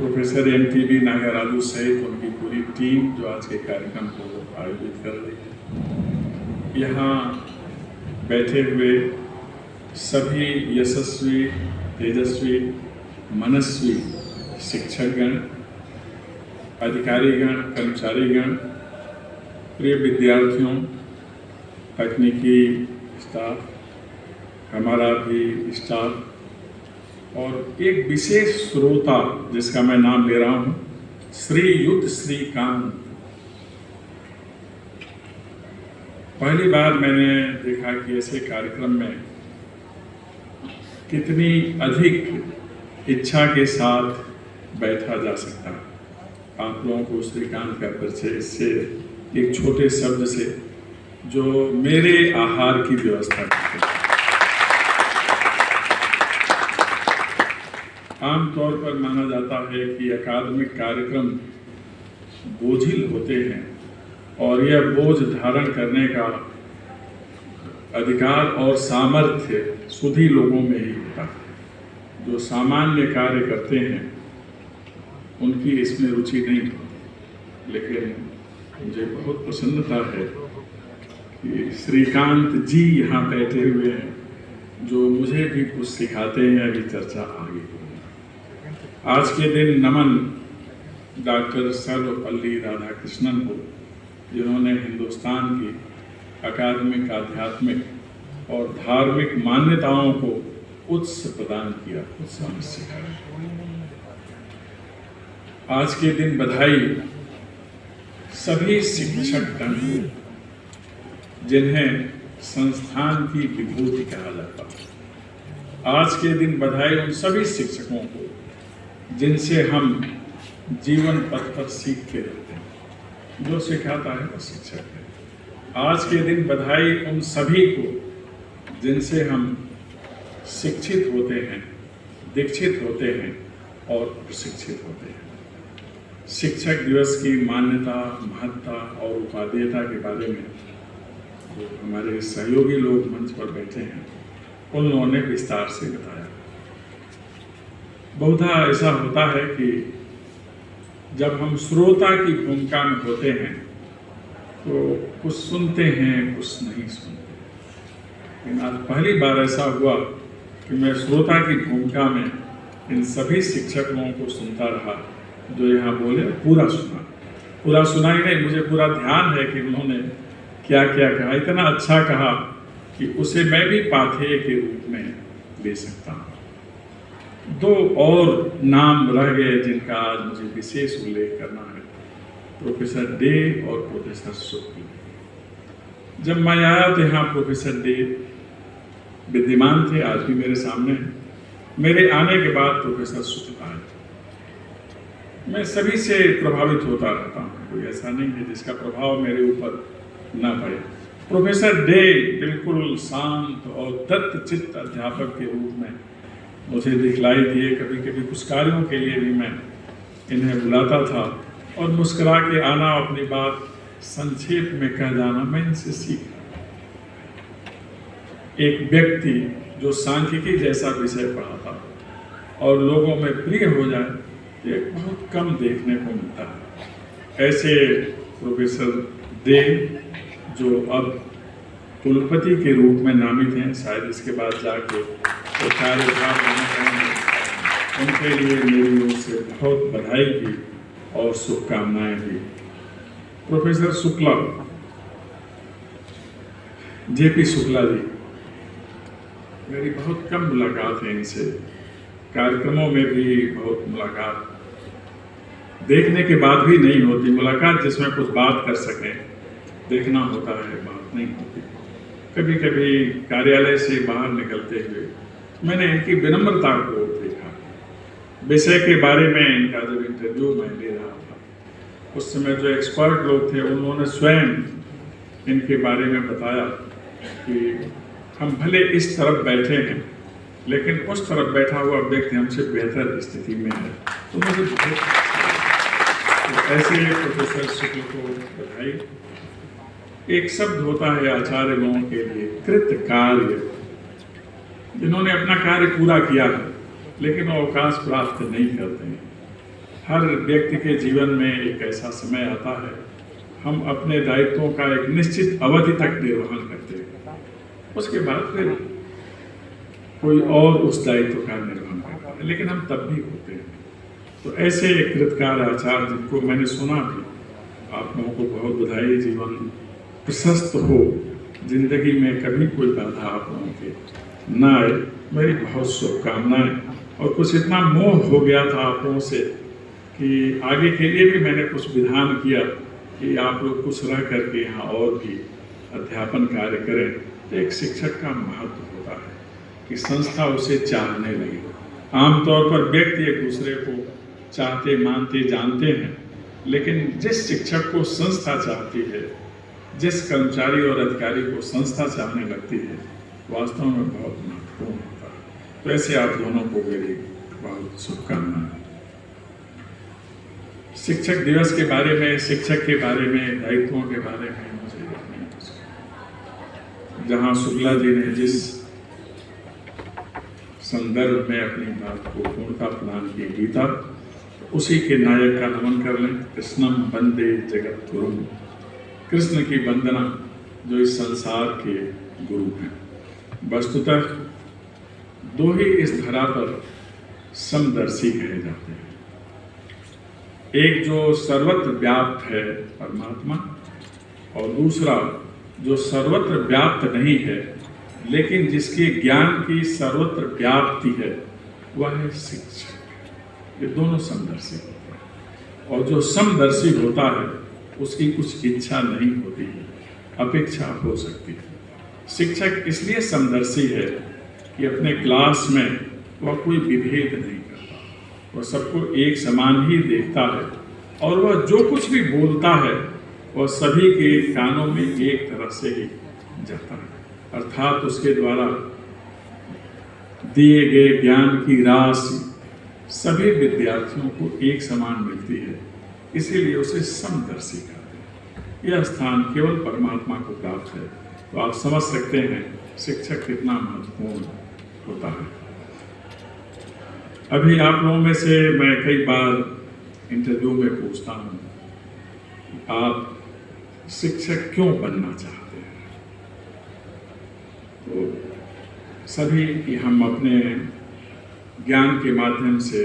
Professor MTV Nagaraju सहित उनकी पूरी टीम जो आज के कार्यक्रम को आयोजित कर रही है। यहाँ बैठे हुए सभी यशस्वी, तेजस्वी, मनस्वी शिक्षकगण, अधिकारीगण, कर्मचारीगण, प्रिय विद्यार्थियों, तकनीकी स्टाफ, हमारा भी स्टाफ और एक विशेष श्रोता जिसका मैं नाम ले रहा हूं, श्रीयुत श्रीकांत। पहली बार मैंने देखा कि ऐसे कार्यक्रम में कितनी अधिक इच्छा के साथ बैठा जा सकता है। आप लोगों को श्रीकांत का परिचय इससे एक छोटे शब्द से जो मेरे आहार की व्यवस्था करते हैं। आमतौर पर माना जाता है कि अकादमिक कार्यक्रम बोझिल होते हैं और यह बोझ धारण करने का अधिकार और सामर्थ्य सुधी लोगों में ही होता है। जो सामान्य कार्य करते हैं उनकी इसमें रुचि नहीं होती। लेकिन मुझे बहुत प्रसन्नता है कि श्रीकांत जी यहाँ बैठे हुए हैं जो मुझे भी कुछ सिखाते हैं। अभी चर्चा आगे। आज के दिन नमन डॉक्टर सर्वपल्ली राधाकृष्णन को, जिन्होंने हिंदुस्तान की अकादमिक, आध्यात्मिक और धार्मिक मान्यताओं को उत्स प्रदान किया, उत्साह सिखाया। आज के दिन बधाई सभी शिक्षकगण को जिन्हें संस्थान की विभूति कहा जाता है। आज के दिन बधाई उन सभी शिक्षकों को जिनसे हम जीवन पथ पर सीखते रहते हैं। जो सिखाता है वो शिक्षक है। आज के दिन बधाई उन सभी को जिनसे हम शिक्षित होते हैं, दीक्षित होते हैं और प्रशिक्षित होते हैं। शिक्षक दिवस की मान्यता, महत्ता और उपादेयता के बारे में जो हमारे सहयोगी लोग मंच पर बैठे हैं उन लोगों ने विस्तार से बताया। बहुधा ऐसा होता है कि जब हम श्रोता की भूमिका में होते हैं तो कुछ सुनते हैं, कुछ नहीं सुनते। लेकिन आज पहली बार ऐसा हुआ कि मैं श्रोता की भूमिका में इन सभी शिक्षकों को सुनता रहा जो यहाँ बोले। पूरा सुना ही नहीं, मुझे पूरा ध्यान है कि उन्होंने क्या क्या कहा। इतना अच्छा कहा कि उसे मैं भी पाथेय के रूप में ले सकता हूँ। दो और नाम रह गए जिनका आज मुझे विशेष उल्लेख करना है, प्रोफेसर डे और प्रोफेसर शुक्ल। जब मैं आया तो यहाँ प्रोफेसर डे विद्यमान थे, आज भी मेरे सामने हैं। मेरे आने के बाद प्रोफेसर शुक्ल आए। मैं सभी से प्रभावित होता रहता हूँ, कोई ऐसा नहीं है जिसका प्रभाव मेरे ऊपर ना पड़े। प्रोफेसर डे बिल्कुल शांत और तत्चित्त अध्यापक के रूप में मुझे दिखलाई दिए। कभी कभी कुछ कार्यों के लिए भी मैं इन्हें बुलाता था और मुस्कुरा के आना, अपनी बात संक्षेप में कह जाना, मैं इनसे सीखा। एक व्यक्ति जो सांख्यिकी जैसा विषय पढ़ाता और लोगों में प्रिय हो जाए, ये बहुत कम देखने को मिलता है। ऐसे प्रोफेसर डे जो अब कुलपति के रूप में नामित हैं, शायद इसके बाद जाके तो कार्यभार होना चाहिए। उनके लिए मेरी ओर से बहुत बधाई भी और शुभकामनाएं भी। प्रोफेसर शुक्ला, JP शुक्ला जी, मेरी बहुत कम मुलाकात है इनसे। कार्यक्रमों में भी बहुत मुलाकात देखने के बाद भी नहीं होती। मुलाकात जिसमें कुछ बात कर सकें, देखना होता है, बात नहीं होती। कभी कभी कार्यालय से बाहर निकलते हुए मैंने इनकी विनम्रता को देखा। विषय के बारे में इनका जब इंटरव्यू मैं ले रहा था, उस समय जो एक्सपर्ट लोग थे उन्होंने स्वयं इनके बारे में बताया कि हम भले इस तरफ बैठे हैं लेकिन उस तरफ बैठा हुआ व्यक्ति हमसे बेहतर स्थिति में है। तो मुझे बहुत ऐसे प्रोफेसर शुक्ल को बधाई। एक शब्द होता है आचार्य लोगों के लिए, कृत कार्य, जिन्होंने अपना कार्य पूरा किया है लेकिन वो अवकाश प्राप्त नहीं करते हैं। हर व्यक्ति के जीवन में एक ऐसा समय आता है, हम अपने दायित्वों का एक निश्चित अवधि तक निर्वहन करते हैं, उसके बाद फिर कोई और उस दायित्व का निर्वहन करता है, लेकिन हम तब भी होते हैं। तो ऐसे एक कृतकार आचार्य जिनको मैंने सुना भी, आप लोगों को बहुत बधाई, जीवन प्रशस्त हो, जिंदगी में कभी कोई बाधा आप लोगों के ना आए, मेरी बहुत शुभकामनाएं। और कुछ इतना मोह हो गया था आप लोगों से कि आगे के लिए भी मैंने कुछ विधान किया कि आप लोग कुछ रह करके यहाँ और भी अध्यापन कार्य करें। तो एक शिक्षक का महत्व होता है कि संस्था उसे चाहने लगे। आमतौर पर व्यक्ति एक दूसरे को चाहते, मानते, जानते हैं, लेकिन जिस शिक्षक को संस्था चाहती है, जिस कर्मचारी और अधिकारी को संस्था चाहने लगती है, वास्तव में बहुत महत्वपूर्ण होता है। तो ऐसे आप दोनों को मेरी बहुत शुभकामनाएं। शिक्षक दिवस के बारे में, शिक्षक के बारे में, दायित्वों के बारे में मुझे जहाँ शुक्ला जी ने जिस संदर्भ में अपनी बात को पूर्णता प्रदान की, गीता, उसी के नायक का नमन कर लें। कृष्णम वंदे जगत गुरुम, कृष्ण की वंदना जो इस संसार के गुरु हैं। वस्तुतः दो ही इस धरा पर समदर्शी कहे जाते हैं, एक जो सर्वत्र व्याप्त है परमात्मा, और दूसरा जो सर्वत्र व्याप्त नहीं है लेकिन जिसके ज्ञान की सर्वत्र व्याप्ति है, वह है शिक्षक। ये दोनों समदर्शी होते हैं, और जो समदर्शी होता है उसकी कुछ इच्छा नहीं होती है, अपेक्षा हो सकती है। शिक्षक इसलिए समदर्शी है कि अपने क्लास में वह कोई विभेद नहीं करता, वह सबको एक समान ही देखता है, और वह जो कुछ भी बोलता है वह सभी के कानों में एक तरह से ही जाता है, अर्थात उसके द्वारा दिए गए ज्ञान की राशि सभी विद्यार्थियों को एक समान मिलती है, इसीलिए उसे समदर्शी कहते हैं। यह स्थान केवल परमात्मा को प्राप्त है। तो आप समझ सकते हैं शिक्षक कितना महत्वपूर्ण होता है। अभी आप लोगों में से मैं कई बार इंटरव्यू में पूछता हूँ, आप शिक्षक क्यों बनना चाहते हैं? तो सभी कि हम अपने ज्ञान के माध्यम से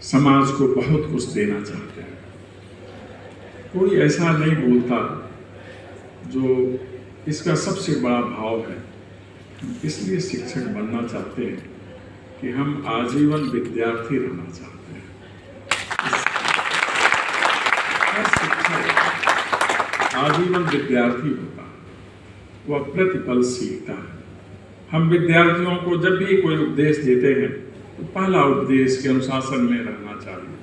समाज को बहुत कुछ देना चाहते हैं। कोई ऐसा नहीं बोलता जो इसका सबसे बड़ा भाव है, इसलिए शिक्षक बनना चाहते हैं कि हम आजीवन विद्यार्थी रहना चाहते हैं। शिक्षक आजीवन विद्यार्थी होता है, वह प्रतिपल सीखता है। हम विद्यार्थियों को जब भी कोई उपदेश देते हैं तो पहला उपदेश के अनुशासन में रहना चाहिए।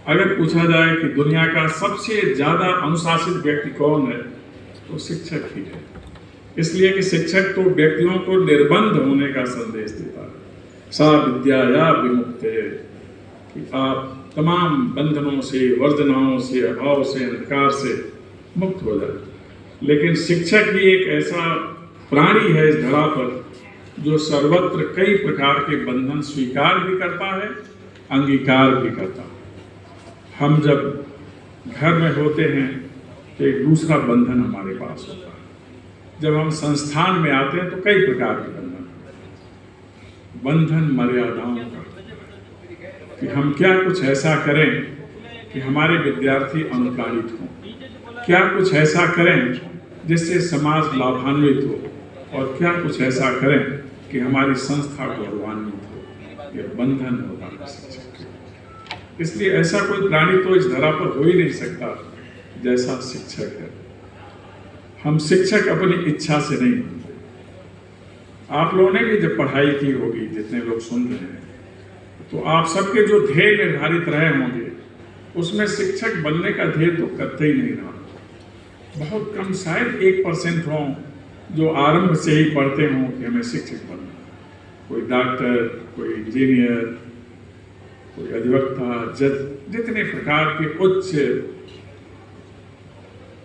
अगर पूछा जाए कि दुनिया का सबसे ज्यादा अनुशासित व्यक्ति कौन है, तो शिक्षक ही है। इसलिए कि शिक्षक तो व्यक्तियों को निर्बंध होने का संदेश देता है। सा विद्या या विमुक्ते, कि आप तमाम बंधनों से, वर्जनाओं से, अभाव से, अंधकार से मुक्त हो जाए। लेकिन शिक्षक ही एक ऐसा प्राणी है इस धरा पर जो सर्वत्र कई प्रकार के बंधन स्वीकार भी करता है, अंगीकार भी करता है। हम जब घर में होते हैं तो एक दूसरा बंधन हमारे पास होता है। जब हम संस्थान में आते हैं तो कई प्रकार के बंधन मर्यादाओं का, कि हम क्या कुछ ऐसा करें कि हमारे विद्यार्थी अनुप्राणित हों, क्या कुछ ऐसा करें जिससे समाज लाभान्वित हो, और क्या कुछ ऐसा करें कि हमारी संस्था गौरवान्वित हो। यह बंधन होता है शिक्षक के। इसलिए ऐसा कोई प्राणी तो इस धरा पर हो ही नहीं सकता जैसा शिक्षक है। हम शिक्षक अपनी इच्छा से नहीं बनते। आप लोगों ने भी जब पढ़ाई की होगी, जितने लोग सुन रहे हैं, तो आप सबके जो ध्येय निर्धारित रहे होंगे, उसमें शिक्षक बनने का ध्येय तो करते ही नहीं रहा। बहुत कम, शायद 1% हों जो आरंभ से ही पढ़ते हों कि हमें शिक्षक बनना। कोई डॉक्टर, कोई इंजीनियर, कोई अधिवक्ता, जज, जितने प्रकार के उच्च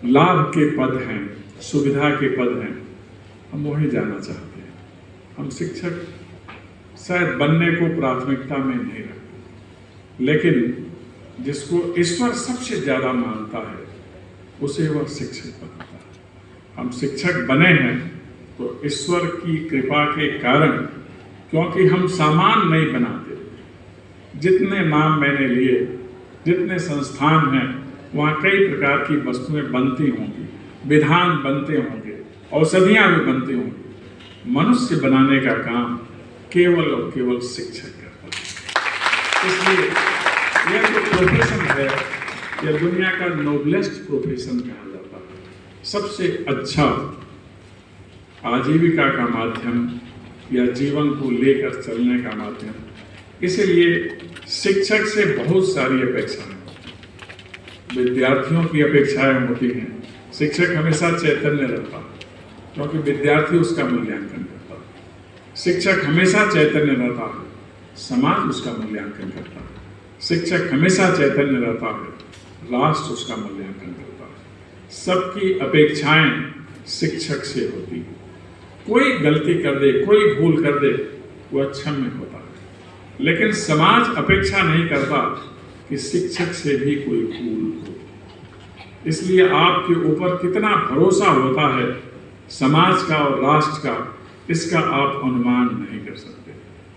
लाभ के पद हैं, सुविधा के पद हैं, हम वहीं जाना चाहते हैं। हम शिक्षक शायद बनने को प्राथमिकता में नहीं रखते, लेकिन जिसको ईश्वर सबसे ज़्यादा मानता है उसे वह शिक्षक बनाता है। हम शिक्षक बने हैं तो ईश्वर की कृपा के कारण, क्योंकि हम सामान नहीं बनाते। जितने नाम मैंने लिए, जितने संस्थान हैं, वहाँ कई प्रकार की वस्तुएं बनती होंगी, विधान बनते होंगे, औषधियाँ भी बनती होंगी। मनुष्य बनाने का काम केवल और केवल शिक्षक करता है। इसलिए यह जो प्रोफेशन है, यह दुनिया का नोबलेस्ट प्रोफेशन कहा जाता है। सबसे अच्छा आजीविका का माध्यम या जीवन को लेकर चलने का माध्यम। इसलिए शिक्षक से बहुत सारी अपेक्षाएं होती हैं। विद्यार्थियों की अपेक्षाएं होती हैं। शिक्षक हमेशा चैतन्य रहता है, क्योंकि विद्यार्थी उसका मूल्यांकन करता है। शिक्षक हमेशा चैतन्य रहता है, समाज उसका मूल्यांकन करता है। शिक्षक हमेशा चैतन्य रहता है, राष्ट्र उसका मूल्यांकन करता है। सबकी अपेक्षाएं शिक्षक से होती है। कोई गलती कर दे, कोई भूल कर दे, वो क्षम्य होता है। लेकिन समाज अपेक्षा नहीं करता कि शिक्षक से भी कोई भूल हो। इसलिए आपके ऊपर कितना भरोसा होता है समाज का और राष्ट्र का, इसका आप अनुमान नहीं कर सकते।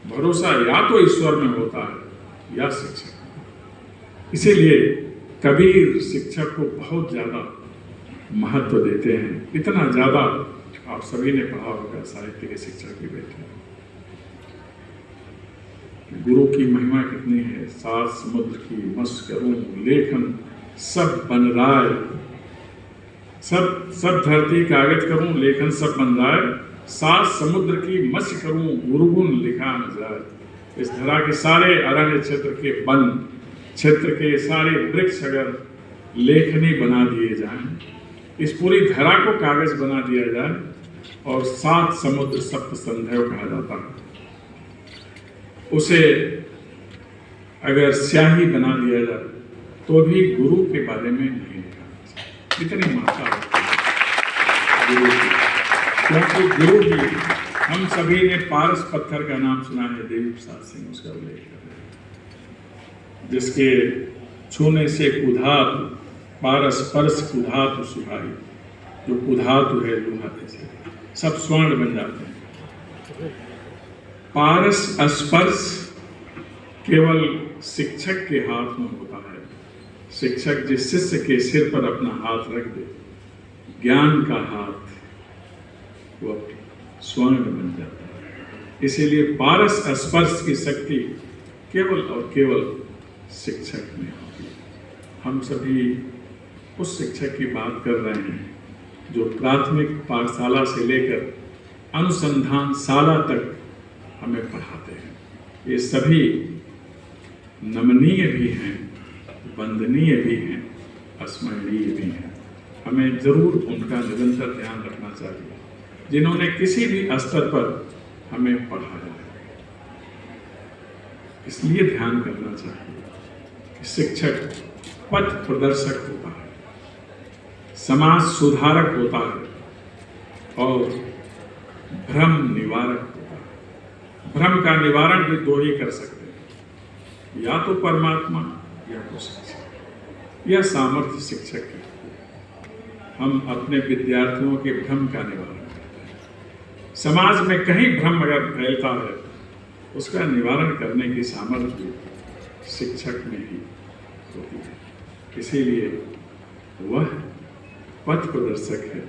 भरोसा या तो ईश्वर में होता है या शिक्षक में। इसीलिए कबीर शिक्षक को बहुत ज़्यादा महत्व देते हैं। इतना ज़्यादा, आप सभी ने पढ़ा होगा, साहित्य के शिक्षक भी बैठे हैं। गुरु की महिमा कितनी है। सात समुद्र की मस करूं लेखन सब बन राय, सब धरती कागज करूं लेखन सब बन राय, सात समुद्र की मस करूं गुरुगुण लिखा न जाए। इस धरा के सारे अरण्य क्षेत्र के वन क्षेत्र के सारे वृक्ष अगर लेखनी बना दिए जाएं, इस पूरी धरा को कागज बना दिया जाए, और सात समुद्र सप्त संध्या कहा जाता है, उसे अगर स्याही बना दिया जाए तो भी गुरु के बारे में नहीं लिखा। इतनी मात्रा है गुरु की, क्योंकि गुरु ही, हम सभी ने पारस पत्थर का नाम सुना है, देवी प्रसाद सिंह उसका उल्लेख कर रहे हैं, जिसके छूने से कुधातु पारस परस कुधातु सुहाई। जो कुधातु है लोहा से, सब स्वर्ण बन जाते हैं। पारस स्पर्श केवल शिक्षक के हाथ में होता है। शिक्षक जिस शिष्य के सिर पर अपना हाथ रख दे, ज्ञान का हाथ, वो स्वर्ण बन जाता है। इसीलिए पारस स्पर्श की शक्ति केवल और केवल शिक्षक में होती है। हम सभी उस शिक्षक की बात कर रहे हैं जो प्राथमिक पाठशाला से लेकर अनुसंधान शाला तक हमें पढ़ाते हैं। ये सभी नमनीय भी हैं, वंदनीय भी हैं, स्मरणीय भी हैं। हमें जरूर उनका निरंतर ध्यान रखना चाहिए, जिन्होंने किसी भी स्तर पर हमें पढ़ाया है। इसलिए ध्यान करना चाहिए कि शिक्षक पथ प्रदर्शक होता है, समाज सुधारक होता है और भ्रम निवारक होता है। भ्रम का निवारण भी दो ही कर सकते हैं, या तो परमात्मा या तो शिक्षक। यह सामर्थ्य शिक्षक है। हम अपने विद्यार्थियों के भ्रम का निवारण करते हैं। समाज में कहीं भ्रम अगर फैलता है, उसका निवारण करने की सामर्थ्य शिक्षक में ही होती है। इसीलिए वह पथ प्रदर्शक है,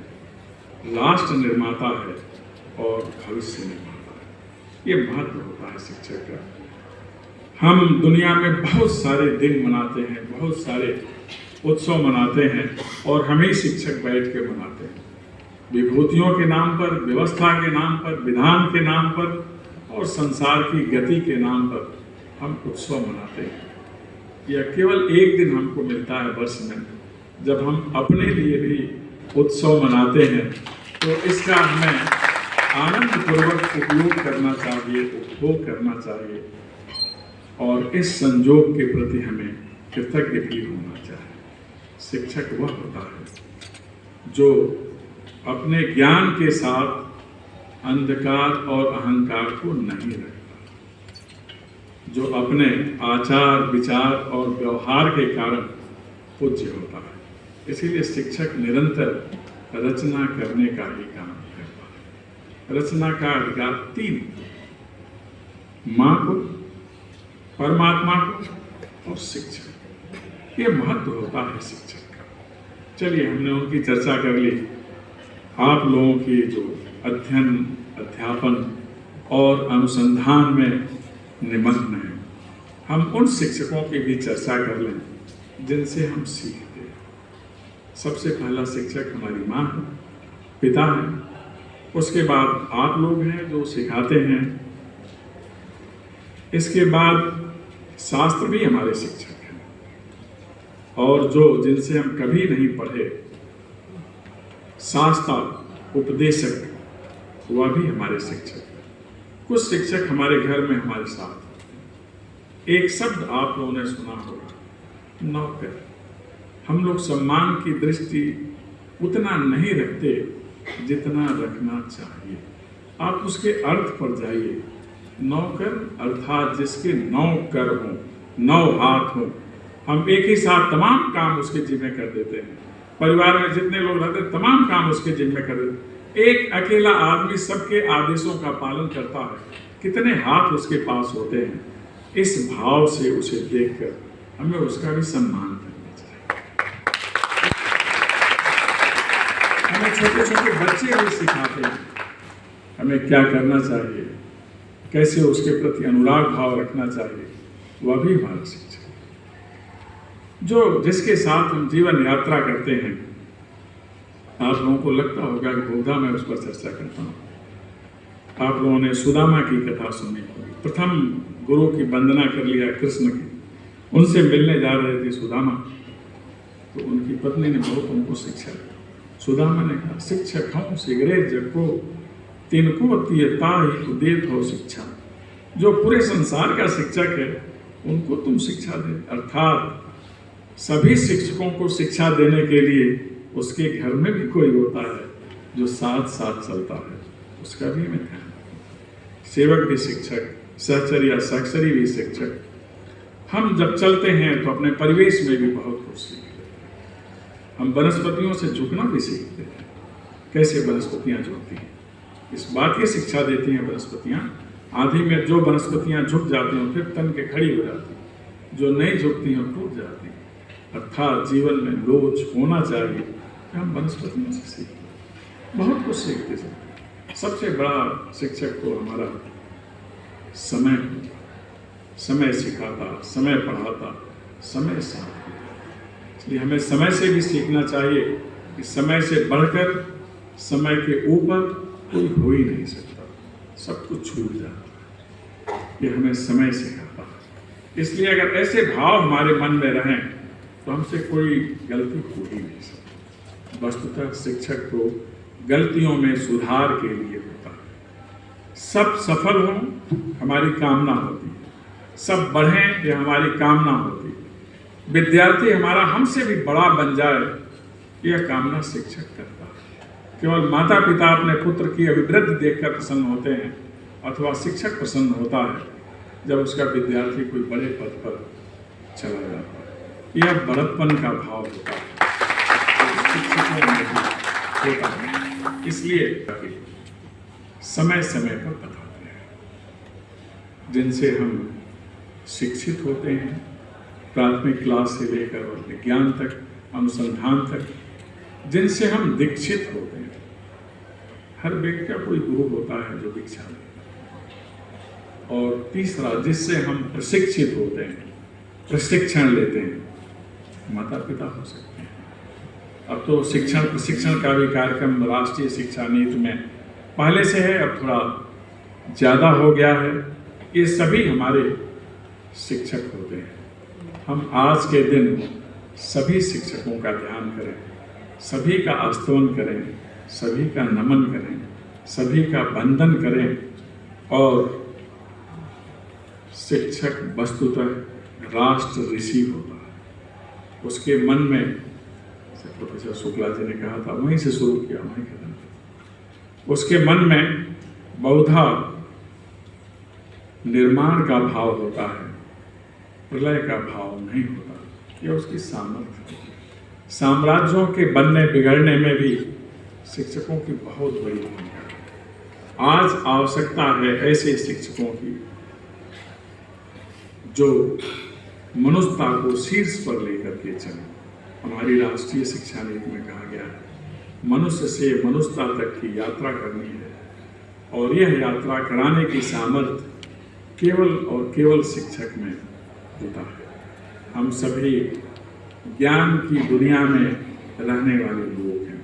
राष्ट्र निर्माता है और भविष्य निर्माता है। ये महत्व होता है शिक्षक का। हम दुनिया में बहुत सारे दिन मनाते हैं, बहुत सारे उत्सव मनाते हैं, और हम ही शिक्षक बैठ के मनाते हैं। विभूतियों के नाम पर, व्यवस्था के नाम पर, विधान के नाम पर और संसार की गति के नाम पर हम उत्सव मनाते हैं। यह केवल एक दिन हमको मिलता है वर्ष में, जब हम अपने लिए भी उत्सव मनाते हैं, तो इसका हमें आनंद पूर्वक उपयोग करना चाहिए, उपभोग करना चाहिए, और इस संजोग के प्रति हमें कृतज्ञ भी होना चाहिए। शिक्षक वह होता है जो अपने ज्ञान के साथ अंधकार और अहंकार को नहीं रखता। जो अपने आचार विचार और व्यवहार के कारण पूज्य होता है। इसीलिए शिक्षक निरंतर रचना करने का ही काम करता है। रचना का अधिकार 3, माँ को, परमात्मा को और शिक्षक। ये महत्व होता है शिक्षक का। चलिए, हमने उनकी चर्चा कर ली। आप लोगों की जो अध्ययन, अध्यापन और अनुसंधान में निमग्न है, हम उन शिक्षकों की भी चर्चा कर लें जिनसे हम सीखते हैं। सबसे पहला शिक्षक हमारी माँ है, पिता है। उसके बाद आप लोग हैं जो सिखाते हैं। इसके बाद शास्त्र भी हमारे शिक्षक हैं, और जो जिनसे हम कभी नहीं पढ़े, शास्त्र उपदेशक, वह भी हमारे शिक्षक हैं। कुछ शिक्षक हमारे घर में हमारे साथ। एक शब्द आप लोगों ने सुना होगा, नौकर। हम लोग सम्मान की दृष्टि उतना नहीं रखते जितना रखना चाहिए। आप उसके अर्थ पर जाइए। नौकर अर्थात जिसके 9 कर हों, 9 हाथ हों। हम एक ही साथ तमाम काम उसके जिम्मे कर देते हैं। परिवार में जितने लोग रहते हैं तमाम काम उसके जिम्मे कर देते हैं। एक अकेला आदमी सबके आदेशों का पालन करता है, कितने हाथ उसके पास होते हैं। इस भाव से उसे देखकर हमें उसका भी सम्मान करना चाहिए। हमें छोटे छोटे बच्चे भी सिखाते हैं हमें क्या करना चाहिए, कैसे उसके प्रति अनुराग भाव रखना चाहिए। वह भी हमारा शिक्षक है। जो जिसके साथ हम जीवन यात्रा करते हैं, आप लोगों को लगता होगा कि बहुधा मैं उस पर चर्चा करता हूँ। आप लोगों ने सुदामा की कथा सुनी होगी। प्रथम गुरु की वंदना कर लिया कृष्ण की। उनसे मिलने जा रहे थे सुदामा, तो उनकी पत्नी ने बहुत उनको शिक्षा दी। सुदामा ने कहा, शिक्षक हूँ सिगरे जगो तिनको तीयता ही उदेत हो शिक्षा। जो पूरे संसार का शिक्षक है उनको तुम शिक्षा दे। अर्थात सभी शिक्षकों को शिक्षा देने के लिए उसके घर में भी कोई होता है जो साथ साथ चलता है, उसका भी हमें ध्यान रखना। सेवक भी शिक्षक, सहचर्य या साक्षरी भी शिक्षक। हम जब चलते हैं तो अपने परिवेश में भी बहुत कुछ सीखते हैं। हम वनस्पतियों से झुकना भी सीखते हैं, कैसे वनस्पतियाँ झुकती हैं। इस बात की शिक्षा देती हैं वनस्पतियाँ। आंधी में जो वनस्पतियाँ झुक जाती हैं फिर तन के खड़ी हो जाती हैं, जो नहीं झुकती हैं टूट जाती हैं। अर्थात जीवन में लोच होना चाहिए कि हम वनस्पतियों से सीखते, बहुत कुछ सीखते हैं। सबसे बड़ा शिक्षक तो हमारा समय, समय सिखाता, समय पढ़ाता, समय साथ। इसलिए हमें समय से भी सीखना चाहिए कि समय से बढ़कर, समय के ऊपर कोई हो ही नहीं सकता। सब कुछ छूट जाता है। ये हमें समय सिखाता है। इसलिए अगर ऐसे भाव हमारे मन में रहें तो हमसे कोई गलती हो ही नहीं सकती। वस्तुतः शिक्षक को गलतियों में सुधार के लिए होता है। सब सफल हों हमारी कामना होती है, सब बढ़ें ये हमारी कामना होती है, विद्यार्थी हमारा हमसे भी बड़ा बन जाए यह कामना शिक्षक करता है। केवल माता पिता अपने पुत्र की अभिवृद्धि देखकर प्रसन्न होते हैं, अथवा शिक्षक प्रसन्न होता है जब उसका विद्यार्थी कोई बड़े पद पर चला जाता है। यह बड़प्पन का भाव होता है, होता है। इसलिए समय समय पर बताते हैं, जिनसे हम शिक्षित होते हैं, प्राथमिक क्लास से लेकर और विज्ञान तक, अनुसंधान तक, जिनसे हम दीक्षित होते हैं। हर व्यक्ति का कोई गुरु होता है जो दीक्षा देता है। और तीसरा, जिससे हम प्रशिक्षित होते हैं, प्रशिक्षण लेते हैं, माता पिता हो सकते हैं। अब तो शिक्षण प्रशिक्षण का भी कार्यक्रम राष्ट्रीय शिक्षा नीति में पहले से है, अब थोड़ा ज़्यादा हो गया है। ये सभी हमारे शिक्षक होते हैं। हम आज के दिन सभी शिक्षकों का ध्यान करें, सभी का स्तवन करें, सभी का नमन करें, सभी का वंदन करें। और शिक्षक वस्तुतः राष्ट्र ऋषि होता है। उसके मन में, प्रोफेसर शुक्ला जी ने कहा था, वहीं से शुरू किया वहीं खत्म किया। उसके मन में बहुधा निर्माण का भाव होता है, प्रलय का भाव नहीं होता। यह उसकी सामर्थ्य है। साम्राज्यों के बनने बिगड़ने में भी शिक्षकों की बहुत बड़ी भूमिका है। आज आवश्यकता है ऐसे शिक्षकों की जो मनुष्यता को शीर्ष पर लेकर के चले। हमारी राष्ट्रीय शिक्षा नीति में कहा गया है मनुष्य से मनुष्यता तक की यात्रा करनी है, और यह यात्रा कराने की सामर्थ्य केवल और केवल शिक्षक में होता है। हम सभी ज्ञान की दुनिया में रहने वाले लोग हैं।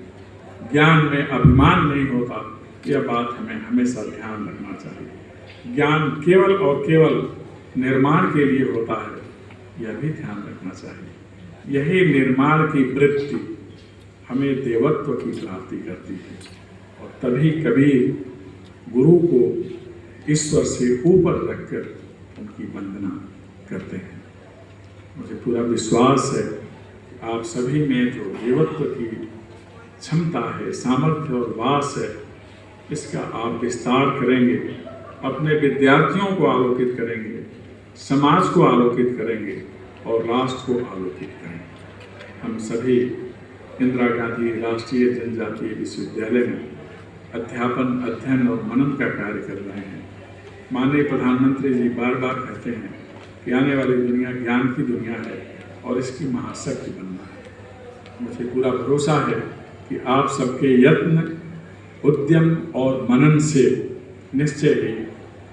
ज्ञान में अभिमान नहीं होता, यह बात हमें हमेशा ध्यान रखना चाहिए। ज्ञान केवल और केवल निर्माण के लिए होता है, यह भी ध्यान रखना चाहिए। यही निर्माण की वृत्ति हमें देवत्व की प्राप्ति करती है, और तभी कभी गुरु को ईश्वर से ऊपर रखकर उनकी वंदना करते हैं। मुझे पूरा विश्वास है कि आप सभी में जो देवत्व की क्षमता है, सामर्थ्य और वास है, इसका आप विस्तार करेंगे, अपने विद्यार्थियों को आलोकित करेंगे, समाज को आलोकित करेंगे और राष्ट्र को आलोकित करेंगे। हम सभी इंदिरा गांधी राष्ट्रीय जनजातीय विश्वविद्यालय में अध्यापन, अध्ययन और मनन का कार्य कर रहे हैं। माननीय प्रधानमंत्री जी बार बार कहते हैं कि आने वाली दुनिया ज्ञान की दुनिया है और इसकी महाशक्ति बनना है। मुझे पूरा भरोसा है कि आप सबके यत्न, उद्यम और मनन से निश्चय ही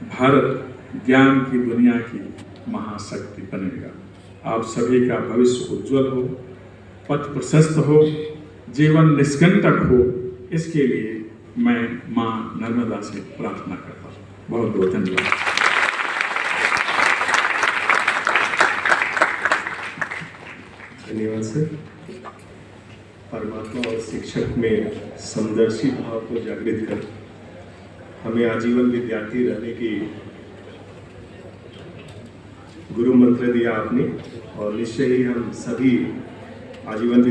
भारत ज्ञान की दुनिया की महाशक्ति बनेगा। आप सभी का भविष्य उज्जवल हो, पथ प्रशस्त हो, जीवन निष्कंटक हो, इसके लिए मैं माँ नर्मदा से प्रार्थना करता हूँ। बहुत बहुत धन्यवाद। धन्यवाद सर। परमात्मा और शिक्षक में समदर्शी भाव को जागृत कर हमें आजीवन विद्यार्थी रहने की गुरु मंत्र दिया आपने, और निश्चय ही हम सभी आजीवन